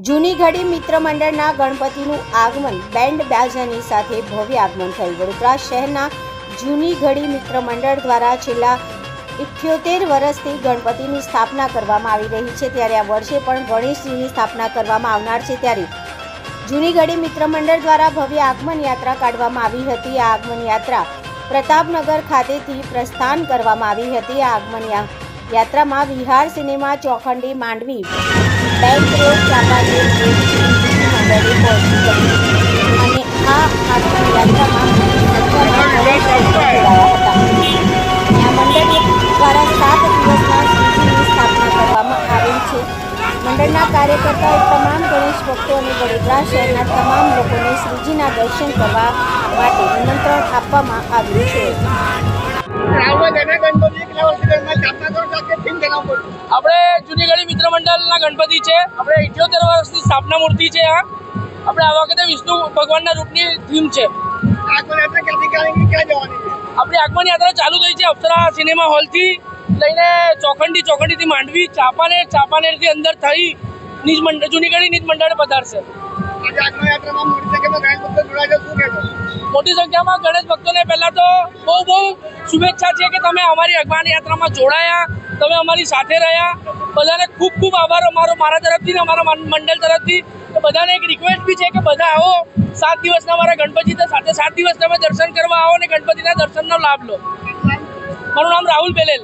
જૂની ઘડી મિત્ર મંડળના ગણપતિનું આગમન બેન્ડ બાજાની સાથે ભવ્ય આગમન થયું। વડોદરા શહેરના જૂની ઘડી મિત્ર મંડળ દ્વારા છેલ્લા 78 વર્ષથી ગણપતિની સ્થાપના કરવામાં આવી રહી છે, ત્યારે આ વર્ષે પણ ગણેશજીની સ્થાપના કરવામાં આવનાર છે। ત્યારે જૂની ઘડી મિત્ર મંડળ દ્વારા ભવ્ય આગમન યાત્રા કાઢવામાં આવી હતી। આ આગમન યાત્રા પ્રતાપનગર ખાતેથી પ્રસ્થાન કરવામાં આવી હતી। આ આગમન યાત્રામાં Vihar cinema, Chokhandi, Mandvi, bank road, Champaner મંડળે પહોંચી હતી અને આ આગમન યાત્રામાં મંડળ દ્વારા 7 દિવસના શ્રીજીની સ્થાપના કરવામાં આવેલ છે। મંડળના કાર્યકર્તાઓ તમામ ગણેશ ભક્તો અને વડોદરા શહેરના તમામ લોકોને શ્રીજીના દર્શન કરવા માટે નિમંત્રણ આપવામાં આવ્યું છે। આપણે જૂની ઘડી મિત્ર મંડળના ગણપતિ છે। આપણે 78 વર્ષની સ્થાપના મૂર્તિ છે। આપણે આ વખતે વિષ્ણુ ભગવાનના રૂપની થીમ છે। આપણી આગમન યાત્રા ચાલુ થઈ છે અપ્સરા સિનેમા હોલથી લઈને ચોખંડીથી માંડવી, ચાંપાનેરથી અંદર થઈ જૂની ઘડી નિજ મંડળે પધારશે। મોટી સંખ્યામાં ગણેશ ભક્તોને પહેલા તો બહુ શુભેચ્છા છે કે તમે અમારી આગમન યાત્રામાં જોડાયા, તમે અમારી સાથે રહ્યા। બધાને ખૂબ આભાર મારા તરફથી ને અમારા મંડળ તરફથી। બધાને એક રિક્વેસ્ટ બી છે કે બધા આવો 7 દિવસના અમારા ગણપતિ સાથે 7 દિવસ તમે દર્શન કરવા આવો અને ગણપતિના દર્શનનો લાભ લો। મારું નામ રાહુલ પેલેલ।